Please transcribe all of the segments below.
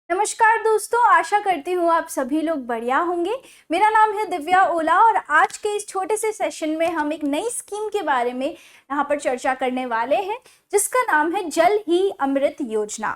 नमस्कार दोस्तों, आशा करती हूँ आप सभी लोग बढ़िया होंगे। मेरा नाम है दिव्या ओला और आज के इस छोटे से सेशन में हम एक नई स्कीम के बारे में यहाँ पर चर्चा करने वाले हैं, जिसका नाम है जल ही अमृत योजना।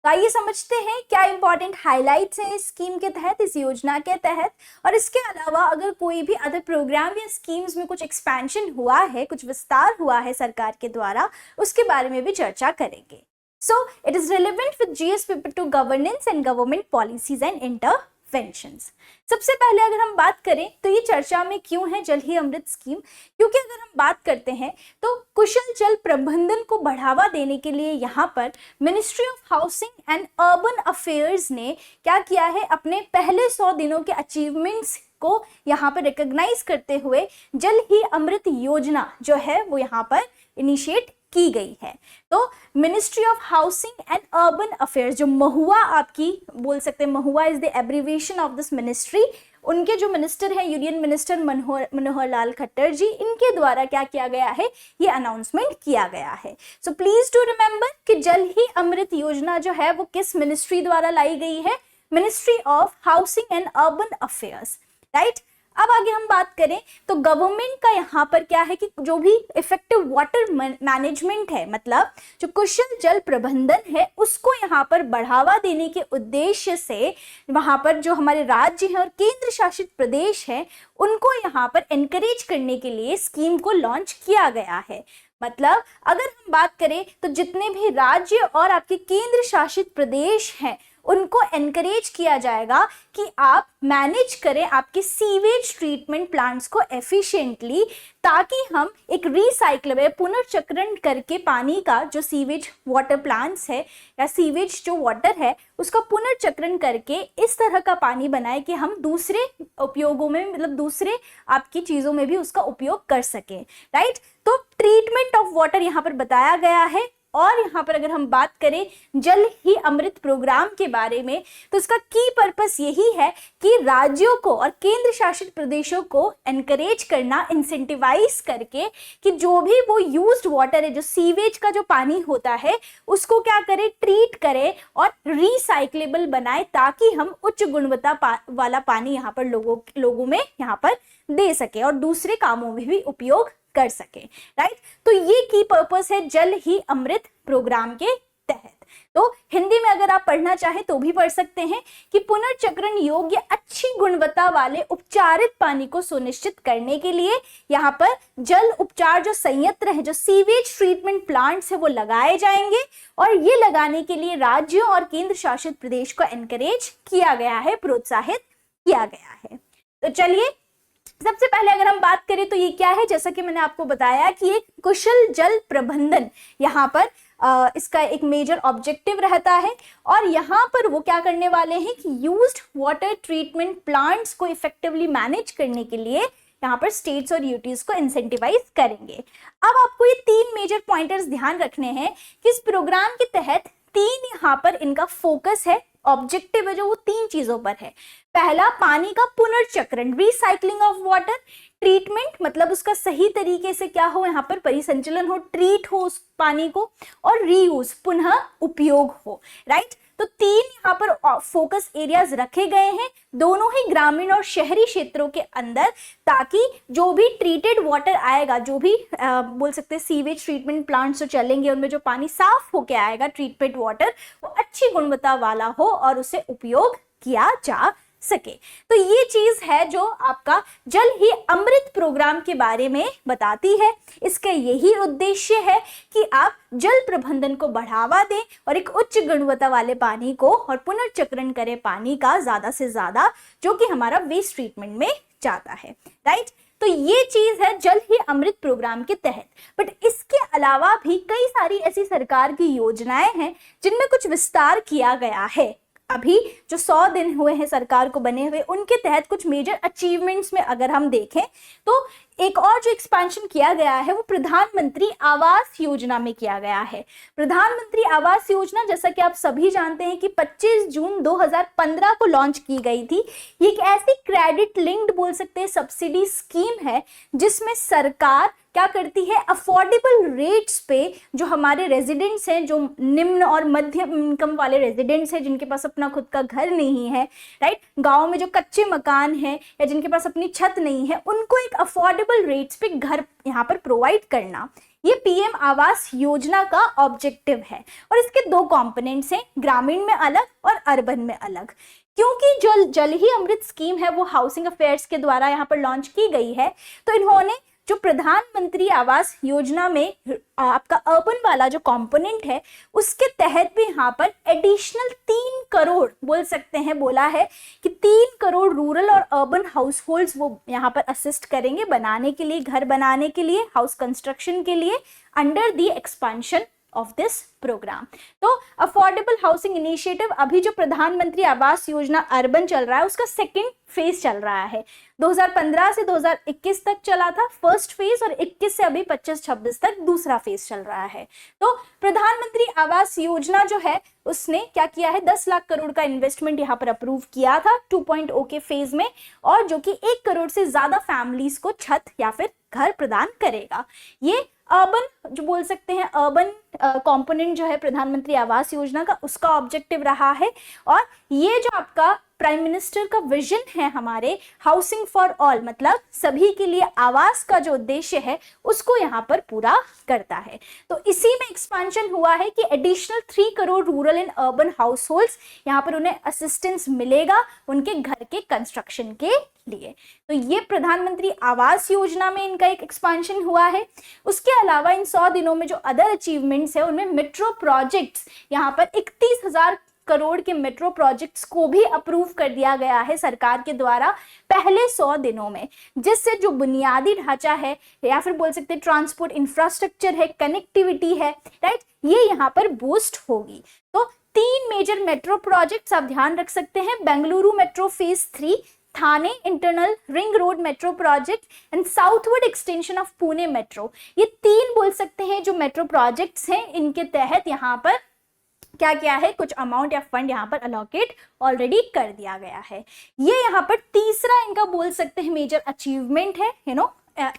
तो आइए समझते हैं क्या इंपॉर्टेंट हाइलाइट्स हैं इस स्कीम के तहत, इस योजना के तहत, और इसके अलावा अगर कोई भी अदर प्रोग्राम या स्कीम्स में कुछ एक्सपेंशन हुआ है, कुछ विस्तार हुआ है सरकार के द्वारा, उसके बारे में भी चर्चा करेंगे। So it is relevant with GSP to governance and government policies and interventions. सबसे पहले अगर हम बात करें तो ये चर्चा में क्यों है जल ही अमृत स्कीम, क्योंकि अगर हम बात करते हैं तो कुशल जल प्रबंधन को बढ़ावा देने के लिए यहाँ पर ministry of housing and urban affairs ने क्या किया है, अपने पहले 100 दिनों के अचीवमेंट्स को यहाँ पर रिकॉग्नाइज करते हुए जल ही अमृत योजना जो है वो यहाँ पर इनिशिएट की गई है। तो ministry of housing and urban affairs, जो महुआ आपकी बोल सकते हैं, MoHUA is the abbreviation of this ministry, उनके जो मिनिस्टर है यूनियन मिनिस्टर मनोहर लाल खट्टर जी, इनके द्वारा क्या किया गया है, ये अनाउंसमेंट किया गया है। सो प्लीज टू रिमेंबर कि जल ही अमृत योजना जो है वो किस मिनिस्ट्री द्वारा लाई गई है, ministry of housing and urban affairs, right. अब आगे हम बात करें तो गवर्नमेंट का यहाँ पर क्या है कि जो भी इफेक्टिव वाटर मैनेजमेंट है, मतलब जो कुशल जल प्रबंधन है, उसको यहाँ पर बढ़ावा देने के उद्देश्य से वहाँ पर जो हमारे राज्य है और केंद्र शासित प्रदेश है, उनको यहाँ पर एनकरेज करने के लिए स्कीम को लॉन्च किया गया है। मतलब अगर हम बात करें तो जितने भी राज्य और आपके केंद्र शासित प्रदेश हैं, उनको एनकरेज किया जाएगा कि आप मैनेज करें आपके सीवेज ट्रीटमेंट प्लांट्स को एफिशिएंटली, ताकि हम एक रिसाइक्लेबल पुनर्चक्रण करके पानी का जो सीवेज वाटर प्लांट्स है या सीवेज जो वाटर है उसका पुनर्चक्रण करके इस तरह का पानी बनाए कि हम दूसरे उपयोगों में, मतलब दूसरे आपकी चीज़ों में भी उसका उपयोग कर सकें, राइट। तो ट्रीटमेंट ऑफ वाटर यहाँ पर बताया गया है। और यहाँ पर अगर हम बात करें जल ही अमृत प्रोग्राम के बारे में, तो इसका की पर्पस यही है कि राज्यों को और केंद्र शासित प्रदेशों को एनकरेज करना, इंसेंटिवाइज करके कि जो भी वो यूज्ड वाटर है, जो सीवेज का जो पानी होता है, उसको क्या करे, ट्रीट करे और रिसाइक्लेबल बनाए, ताकि हम उच्च गुणवत्ता वाला पानी यहाँ पर लोगों में यहाँ पर दे सके और दूसरे कामों में भी उपयोग कर सके, राइट। तो ये की पर्पस है जल ही अमृत प्रोग्राम के तहत। तो हिंदी में अगर आप पढ़ना चाहें तो भी पढ़ सकते हैं कि पुनर्चक्रण योग्य अच्छी गुणवत्ता वाले उपचारित पानी को सुनिश्चित करने के लिए यहाँ पर जल उपचार जो संयंत्र है, जो सीवेज ट्रीटमेंट प्लांट्स है, वो लगाए जाएंगे और ये लगाने के लिए राज्यों और केंद्र शासित प्रदेश को एनकरेज किया गया है, प्रोत्साहित किया गया है। तो चलिए सबसे पहले अगर हम बात करें तो ये क्या है, जैसा कि मैंने आपको बताया कि एक कुशल जल प्रबंधन यहाँ पर इसका एक मेजर ऑब्जेक्टिव रहता है। और यहाँ पर वो क्या करने वाले हैं कि यूज्ड वाटर ट्रीटमेंट प्लांट्स को इफेक्टिवली मैनेज करने के लिए यहाँ पर स्टेट्स और यूटीज को इंसेंटिवाइज करेंगे। अब आपको ये 3 मेजर पॉइंटर्स ध्यान रखने हैं कि इस प्रोग्राम के तहत 3 यहाँ पर इनका फोकस है, ऑब्जेक्टिव है जो वो 3 चीजों पर है। पहला, पानी का पुनर्चक्रण, रिसाइकलिंग ऑफ वाटर, ट्रीटमेंट मतलब उसका सही तरीके से क्या हो, यहाँ पर परिसंचलन हो, ट्रीट हो उस पानी को, और रीयूज पुनः उपयोग हो, राइट। तो 3 यहाँ पर फोकस एरियाज रखे गए हैं, दोनों ही ग्रामीण और शहरी क्षेत्रों के अंदर, ताकि जो भी ट्रीटेड वाटर आएगा, जो भी बोल सकते हैं सीवेज ट्रीटमेंट प्लांट्स जो चलेंगे, उनमें जो पानी साफ होके आएगा ट्रीटमेंट वाटर, वो अच्छी गुणवत्ता वाला हो और उसे उपयोग किया जा सके। तो ये चीज है जो आपका जल ही अमृत प्रोग्राम के बारे में बताती है। इसका यही उद्देश्य है कि आप जल प्रबंधन को बढ़ावा दें और एक उच्च गुणवत्ता वाले पानी को और पुनर्चक्रण करें पानी का ज्यादा से ज्यादा, जो कि हमारा वेस्ट ट्रीटमेंट में जाता है, राइट। तो ये चीज है जल ही अमृत प्रोग्राम के तहत। बट इसके अलावा भी कई सारी ऐसी सरकार की योजनाएं हैं जिनमें कुछ विस्तार किया गया है। अभी जो 100 दिन हुए हैं सरकार को बने हुए, उनके तहत कुछ मेजर अचीवमेंट्स में अगर हम देखें तो एक और जो एक्सपेंशन किया गया है वो प्रधानमंत्री आवास योजना में किया गया है। प्रधानमंत्री आवास योजना, जैसा कि आप सभी जानते हैं कि 25 जून 2015 को लॉन्च की गई थी। ये एक ऐसी क्रेडिट लिंक्ड बोल सकते हैं सब्सिडी स्कीम है जिसमें सरकार क्या करती है, अफोर्डेबल रेट्स पे जो हमारे रेजिडेंट्स हैं, जो निम्न और मध्यम इनकम वाले रेजिडेंट्स हैं, जिनके पास अपना खुद का घर नहीं है, राइट, गाँव में जो कच्चे मकान हैं या जिनके पास अपनी छत नहीं है, उनको एक अफोर्डेबल रेट्स पे घर यहाँ पर प्रोवाइड करना, ये पीएम आवास योजना का ऑब्जेक्टिव है। और इसके दो कंपोनेंट्स हैं, ग्रामीण में अलग और अर्बन में अलग। क्योंकि जल ही अमृत स्कीम है वो हाउसिंग अफेयर्स के द्वारा यहाँ पर लॉन्च की गई है, तो इन्होंने जो प्रधानमंत्री आवास योजना में आपका अर्बन वाला जो कंपोनेंट है उसके तहत भी यहाँ पर एडिशनल 3 करोड़ बोल सकते हैं, बोला है कि 3 करोड़ रूरल और अर्बन हाउस होल्ड्स वो यहाँ पर असिस्ट करेंगे बनाने के लिए, घर बनाने के लिए, हाउस कंस्ट्रक्शन के लिए, under the expansion of this program. तो अफोर्डेबल हाउसिंग इनिशिएटिव अभी जो प्रधानमंत्री आवास योजना अर्बन चल रहा है उसका सेकेंड फेज चल रहा है। 2015 से 2021 तक चला था फर्स्ट फेज, और 21 से अभी 25-26 तक दूसरा फेज चल रहा है। तो प्रधानमंत्री आवास योजना जो है उसने क्या किया है, 10 लाख करोड़ का इन्वेस्टमेंट यहाँ पर अप्रूव किया था 2.0 के फेज में, और जो कि 1 करोड़ से ज्यादा फैमिलीज को छत या फिर घर प्रदान करेगा। ये अर्बन जो बोल सकते हैं अर्बन कंपोनेंट जो है प्रधानमंत्री आवास योजना का, उसका ऑब्जेक्टिव रहा है। और ये जो आपका प्राइम मिनिस्टर का विजन है हमारे हाउसिंग फॉर ऑल, मतलब सभी के लिए आवास का जो उद्देश्य है उसको यहाँ पर पूरा करता है। तो इसी में एक्सपांशन हुआ है कि additional 3 crore rural and urban house holds यहाँ पर उन्हें असिस्टेंस मिलेगा उनके घर के कंस्ट्रक्शन के लिए। तो ये प्रधानमंत्री आवास योजना में इनका एक एक्सपांशन हुआ है। उसके अलावा इन 100 दिनों में जो अदर अचीवमेंट्स है उनमें मेट्रो प्रोजेक्ट्स, यहाँ पर 31,000 करोड़ के मेट्रो प्रोजेक्ट्स को भी अप्रूव कर दिया गया है सरकार के द्वारा पहले 100 दिनों में, जिससे जो बुनियादी ढांचा है या फिर बोल सकते हैं ट्रांसपोर्ट इंफ्रास्ट्रक्चर है, कनेक्टिविटी है, राइट, ये यहाँ पर बूस्ट होगी। तो 3 मेजर मेट्रो प्रोजेक्ट्स आप ध्यान रख सकते हैं, Bengaluru metro phase 3, Thane internal ring road metro project and southward extension of Pune metro. ये 3 बोल सकते हैं जो मेट्रो प्रोजेक्ट्स हैं, इनके तहत यहाँ पर क्या किया है, कुछ अमाउंट या फंड यहाँ पर अलोकेट ऑलरेडी कर दिया गया है। ये यहाँ पर तीसरा इनका बोल सकते हैं मेजर अचीवमेंट है,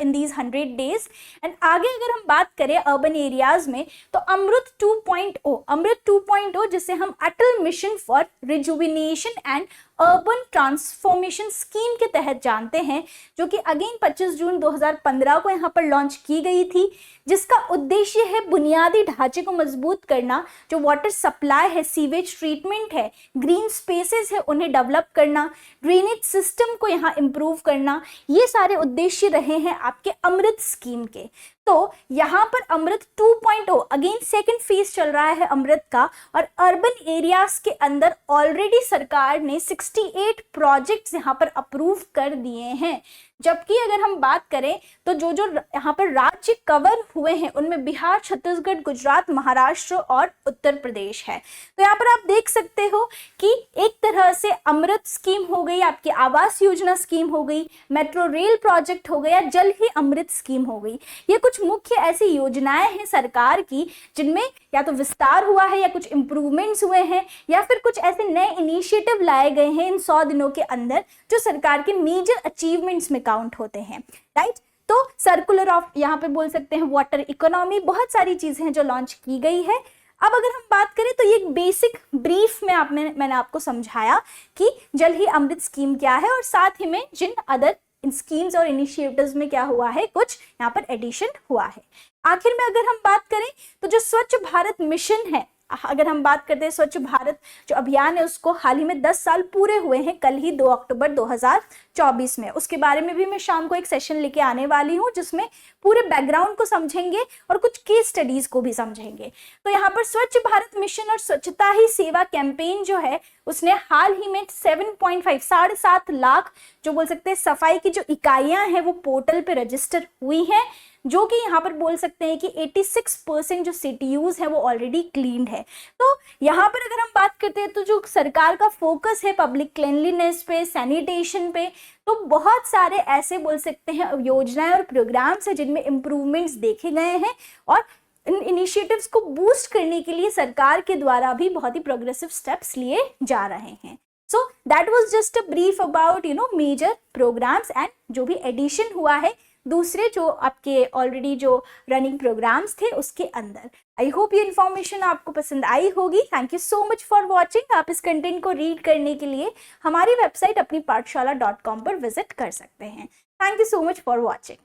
इन दीज 100 डेज। एंड आगे अगर हम बात करें अर्बन एरियाज में, तो अमृत 2.0 जिसे हम Atal mission for rejuvenation and urban transformation scheme के तहत जानते हैं, जो कि अगेन 25 जून 2015 को यहाँ पर लॉन्च की गई थी, जिसका उद्देश्य है बुनियादी ढांचे को मजबूत करना, जो वाटर सप्लाई है, सीवेज ट्रीटमेंट है, ग्रीन स्पेसेस है उन्हें डेवलप करना, ड्रेनेज सिस्टम को यहाँ इम्प्रूव करना, ये सारे उद्देश्य रहे हैं आपके अमृत स्कीम के। तो यहाँ पर अमृत 2.0 अगेन सेकेंड फेज चल रहा है अमृत का, और अर्बन एरियाज के अंदर ऑलरेडी सरकार ने 68 प्रोजेक्ट्स यहाँ पर अप्रूव कर दिए हैं। जबकि अगर हम बात करें तो जो यहाँ पर राज्य कवर हुए हैं उनमें बिहार, छत्तीसगढ़, गुजरात, महाराष्ट्र और उत्तर प्रदेश है। तो यहाँ पर आप देख सकते हो कि एक तरह से अमृत स्कीम हो गई, आपकी आवास योजना स्कीम हो गई, मेट्रो रेल प्रोजेक्ट हो गया, जल ही अमृत स्कीम हो गई। ये कुछ मुख्य ऐसी योजनाएं हैं सरकार की जिनमें या तो विस्तार हुआ है या कुछ इंप्रूवमेंट्स हुए हैं या फिर कुछ ऐसे नए इनिशिएटिव लाए गए हैं इन 100 दिनों के अंदर, जो सरकार के मेजर अचीवमेंट्स में काउंट होते हैं, राइट। तो सर्कुलर ऑफ यहाँ पे बोल सकते हैं वाटर इकोनॉमी, बहुत सारी चीजें हैं जो लॉन्च की गई है। अब अगर हम बात करें तो ये एक बेसिक ब्रीफ में मैंने आपको समझाया कि जल ही अमृत स्कीम क्या है, और साथ ही में जिन अदर इन स्कीम्स और इनिशिएटिव्स में क्या हुआ है, कुछ यहाँ पर एडिशन हुआ है। आखिर में अगर हम बात करें तो जो स्वच्छ भारत मिशन है, अगर हम बात करते हैं स्वच्छ भारत जो अभियान है, उसको हाल ही में 10 साल पूरे हुए हैं, कल ही 2 अक्टूबर 2024 में। उसके बारे में भी मैं शाम को एक सेशन लेके आने वाली हूँ जिसमें पूरे बैकग्राउंड को समझेंगे और कुछ केस स्टडीज को भी समझेंगे। तो यहाँ पर स्वच्छ भारत मिशन और स्वच्छता ही सेवा कैंपेन जो है उसने हाल ही में 7.5 लाख जो बोल सकते हैं सफाई की जो इकाइयां हैं वो पोर्टल पे रजिस्टर हुई हैं, जो कि यहाँ पर बोल सकते हैं कि 86% जो सीटीयूज है वो ऑलरेडी क्लीन्ड है। तो यहाँ पर अगर हम बात करते हैं तो जो सरकार का फोकस है पब्लिक क्लीनलीनेस पे, सैनिटेशन पे, तो बहुत सारे ऐसे बोल सकते हैं योजनाएं और प्रोग्राम्स हैं जिनमें इम्प्रूवमेंट्स देखे गए हैं, और इन इनिशिएटिव्स को बूस्ट करने के लिए सरकार के द्वारा भी बहुत ही प्रोग्रेसिव स्टेप्स लिए जा रहे हैं। So that was just a brief about major programs and जो भी एडिशन हुआ है दूसरे जो आपके ऑलरेडी जो रनिंग प्रोग्राम्स थे उसके अंदर। आई होप ये इन्फॉर्मेशन आपको पसंद आई होगी। Thank you so much for watching. आप इस कंटेंट को रीड करने के लिए हमारी वेबसाइट अपनी पाठशाला.com पर विजिट कर सकते हैं। Thank you so much for watching.